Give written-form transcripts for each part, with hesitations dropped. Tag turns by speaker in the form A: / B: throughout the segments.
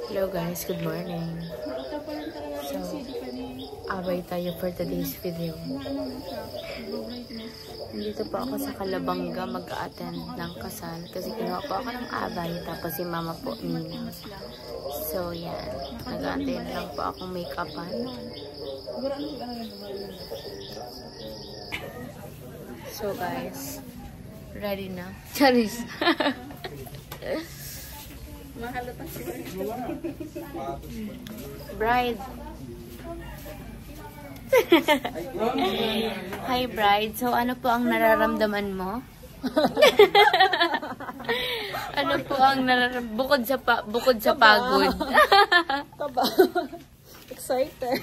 A: Hello guys, good morning. So, away tayo for today's video. Nandito po ako sa Calabanga mag-a-attend ng kasal kasi kinuha po ako ng abay tapos si mama po Nina. So yan, nag-a-attend lang po akong make-upan. So guys, ready na. Charis. Bride. Hi bride. So ano po ang nararamdaman mo? Ano po ang bukod sa pagod?
B: Kaba. Excited.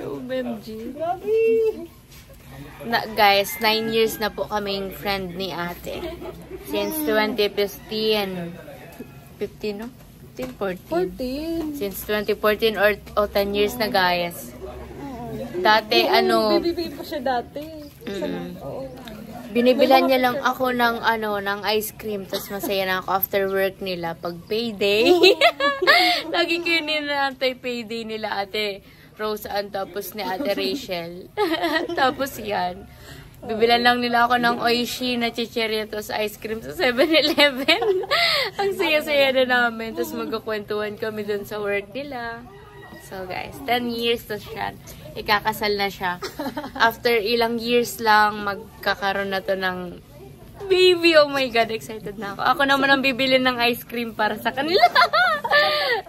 A: OMG.
B: Grabe.
A: Guys, 9 years na po kaming friend ni ate. Since 2015. 15, no? 14. Since 2014 or 10 years na, guys. Dati,
B: Baby pa siya dati.
A: Binibilan niya lang ako ng, ng ice cream. Tapos masaya na ako after work nila. Pag payday. Lagi kayo ninantay payday nila, ate Roseanne, tapos ni ate Rachel. Tapos yan. Bibilan lang nila ako ng Oishi na chichiritos ice cream sa 7-Eleven. Ang saya-saya na namin. Tapos magkakwentuhan kami dun sa work nila. So guys, 10 years na siya. Ikakasal na siya. After ilang years lang, magkakaroon na to ng baby. Oh my God, excited na ako. Ako naman ang bibili ng ice cream para sa kanila.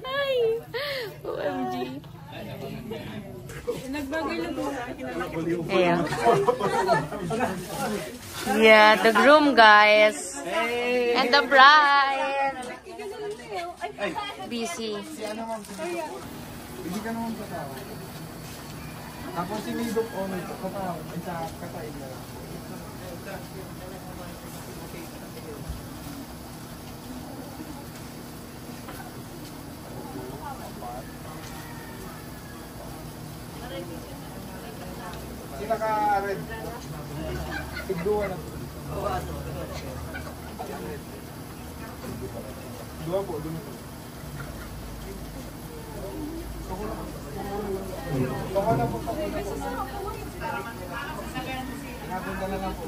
A: Ay, OMG. Ayan. Yeah, the groom, guys. And the bride. Busy.
C: Hindi ka naman katawa. Tapos si Midok Honor, katawa. Sa kataig na lang. Sila ka-red. Sigduwa na. Dua po, dun ito. Baka na po. Napunta na lang po.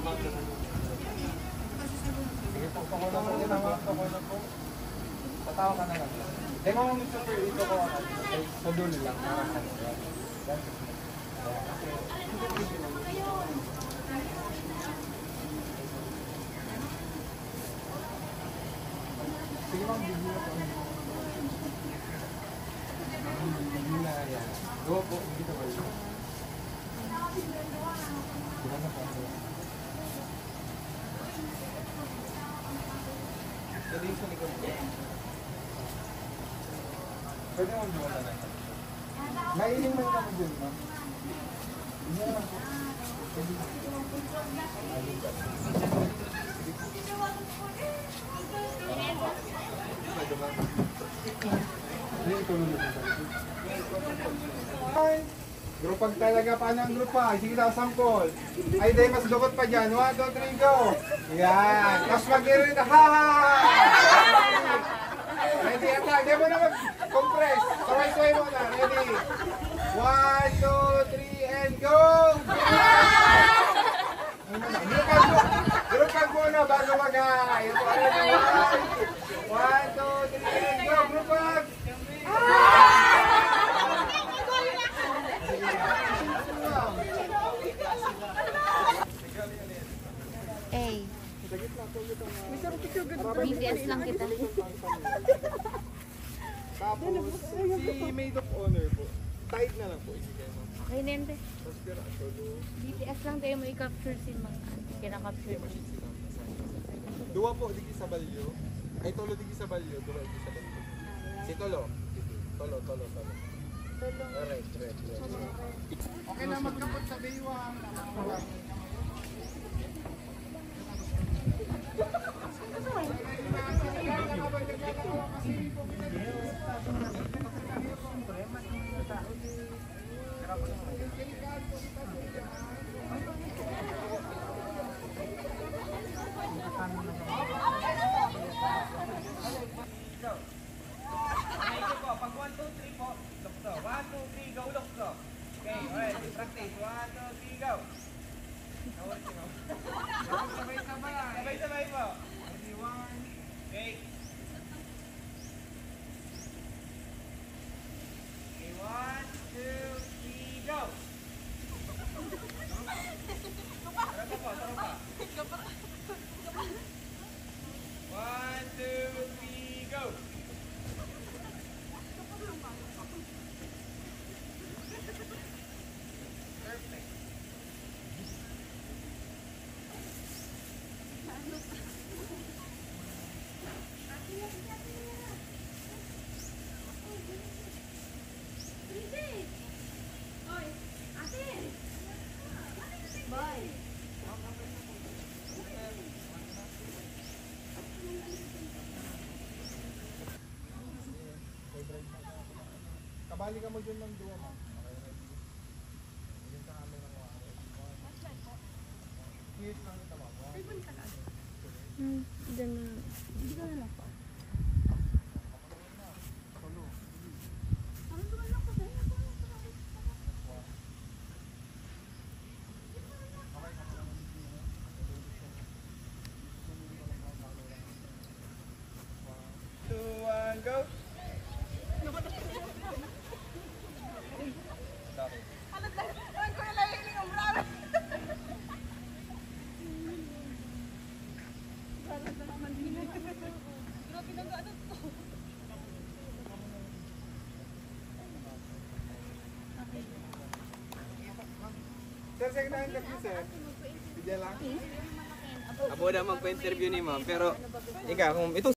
C: Sige po, baka na po. Baka na po. Patawa ka na lang. Eh, mga Mr. Pearl, ito ko sa dulo lang. Sige lang, bigyan na po. Bigyan na yan. Go po, dito ba yun? Sila na po. Pwede yung sa likod po. Pwede mo doon na lang. Nailing man kami dun, ma'am. Hindi na lang po. Pwede mo. Grupag talaga pa ng grupa. Sige lang, sample. Ay, dahil mas lukot pa dyan. 1, 2, 3, go! Yan. Tapos mag-irin na. Ha! Ready? Hindi mo na mag-compress. Kaway-kaway mo na. Ready? 1, 2, 3, and go! Grupag muna bago mag-hay. 1, 2, 3, and go! Grupag!
A: Hey. BTS lang kita.
C: Tapos, si Maid of Honor po. Tight na lang po.
A: Okay na yun, te. BTS lang tayo may capture si mga kinakapture mo.
C: Dua po, digi sa balyo. Ay, tolo digi sa balyo. Dua digi sa balyo. Si Tolo. Tolo. Alright. Okay na, magkapot sa baywang. Bali ka mo dyan ng duwa, ma'am. Okay, ready? Bigyan sa camera mo. Hit lang ito, ma'am.
A: Diyan na.
B: Hindi ka na lang po.
C: Tulo.
B: Ano naman lang po sa'yo?
C: Two, one, go! Sorry.
B: Ano ko na lang hiling ang bravo? Galat na naman din. Grabe na galat to.
C: Sir, sa kinahanggap niyo, sir. Bigyan lang.
D: Abo na magpa-interview ni ma'am, pero ikaw, kung ito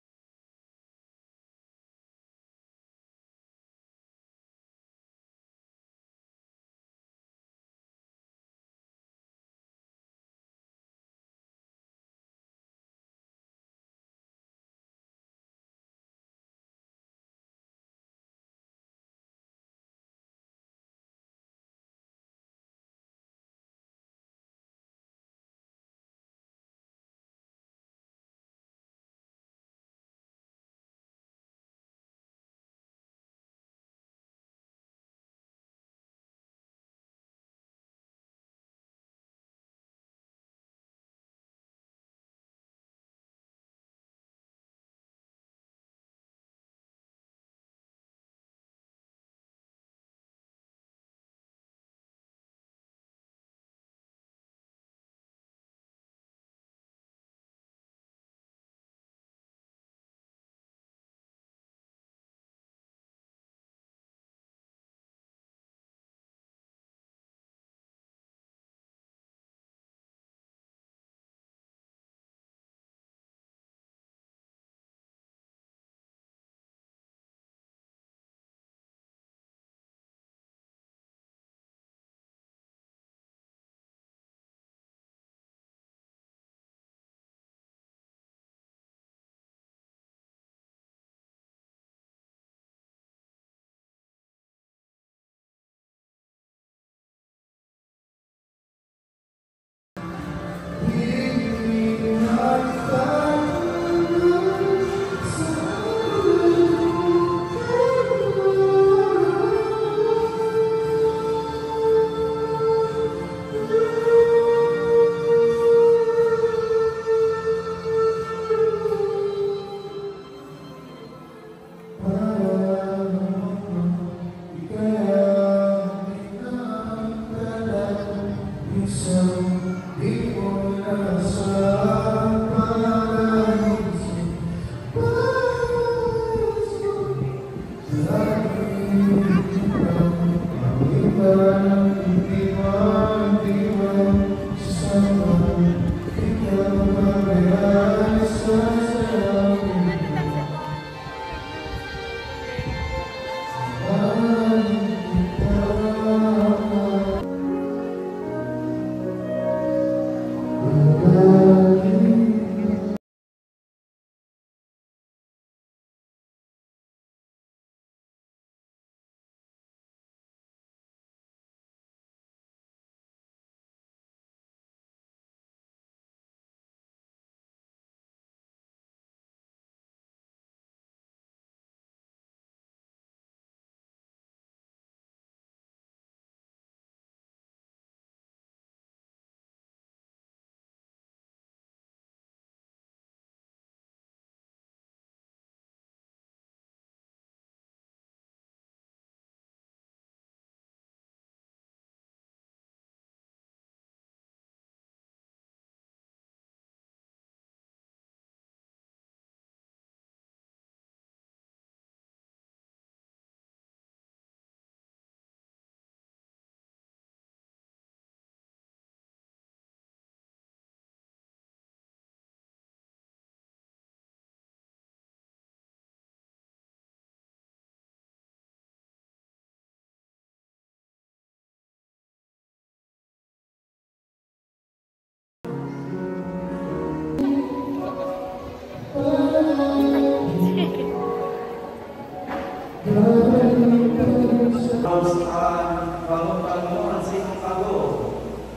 E: saan bangon-bangon sa iyong kago.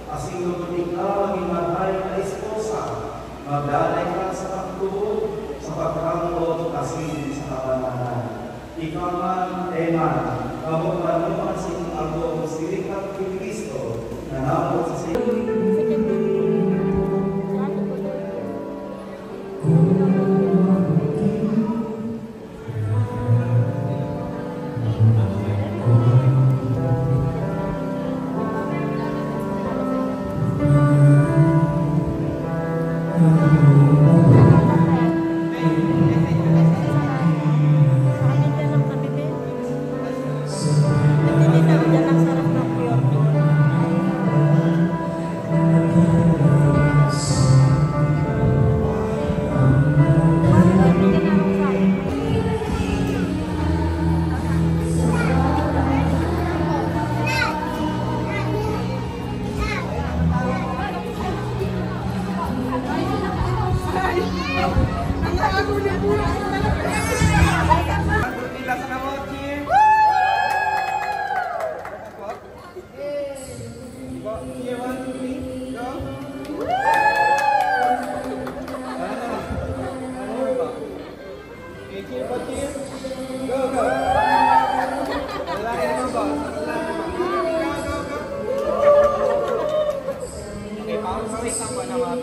E: Asing lubutik ka maging matay na esposa, maglalay ka sa pagtuod, sa pagkangod, asin sa kabananan. Ikaw man, Eman, bangon-bangon sa iyong kago, silikat kay Kristo, na napot sa iyo.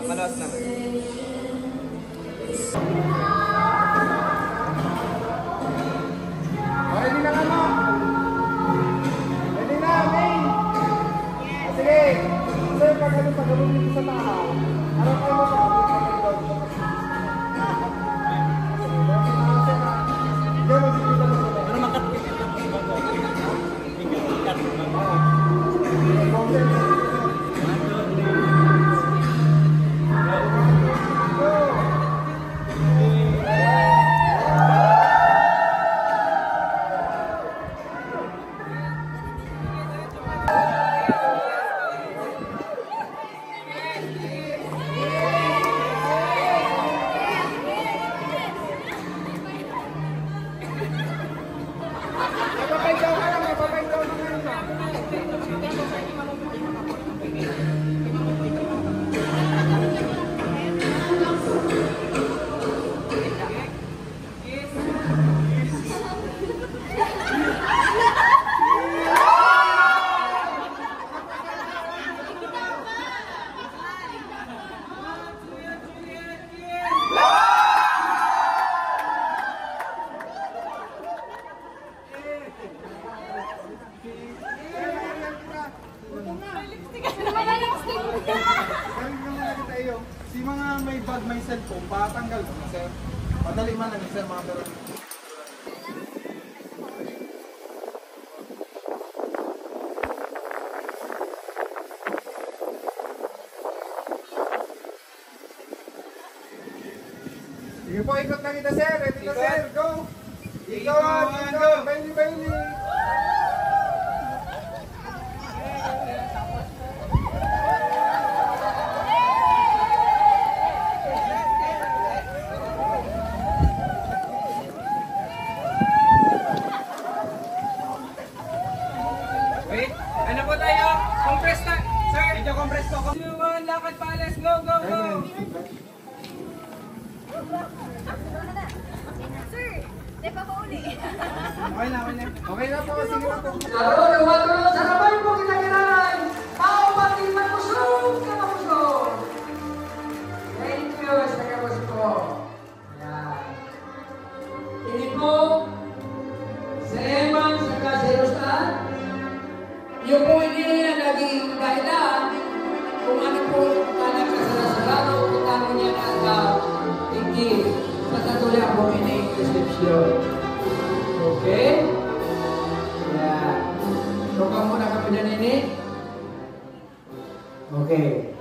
D: Malas na.
C: Ready na ka mo? Ready na, May! Sige! Sir, pag-alun dito sa tao. Ano kayo mo sa si mga may bag, may cellphone, patanggal mo na, sir. Madali man lang, sir, mga pero. Sige po, ikot na kita, sir. Ready na, sir. Go! Ikot! Ikot! Bailey, Bailey!
D: Ano po tayo? Compress na! Sir! Medyo compress po. Lakad pa, let's go, go, go!
B: Sir, di pa ko uli.
C: Okay na, okay na. Okay na po, sige na po.
F: Laro ng wato sa kamay mo kinakailangan. Tao pati magmusog ka magmusog. Thank you sa kamusko. Yan. Ini po sa Eman sa Kasirustan. Yung po hindi na naging dahilan kung ano po kanak kasalasarado kung ano niya na tingin sa tatuloy po ini resepsyon. Okay? Yan. Suka muna kami na nini. Okay.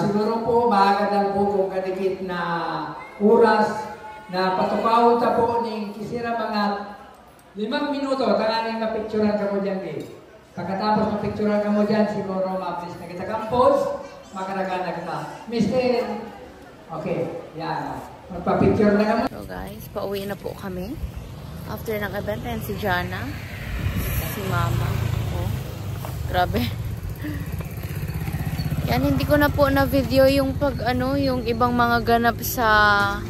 F: Siguro po, mahagad po kung kadikit na oras na patukawon ta po ning kisira mga 5 minuto. Tanganing mapicturean ka mo dyan eh. Pagkatapos mapicturean ka mo dyan, siguro ma-please na kita compose, makaragana kita. Mister, okay, yan. Magpa-picture na ka mo.
A: So guys, pauwi na po kami. After ng event, and si Jana. si mama. Oh, grabe. Yan, hindi ko na po na video yung yung ibang mga ganap sa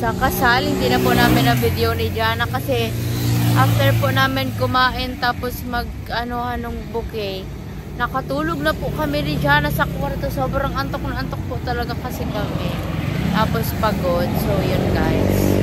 A: kasal. Hindi na po namin na video ni Jana kasi after po namin kumain tapos anong bouquet, nakatulog na po kami ni Jana sa kwarto. Sobrang antok na antok po talaga kasi kami. Tapos pagod. So, yun guys.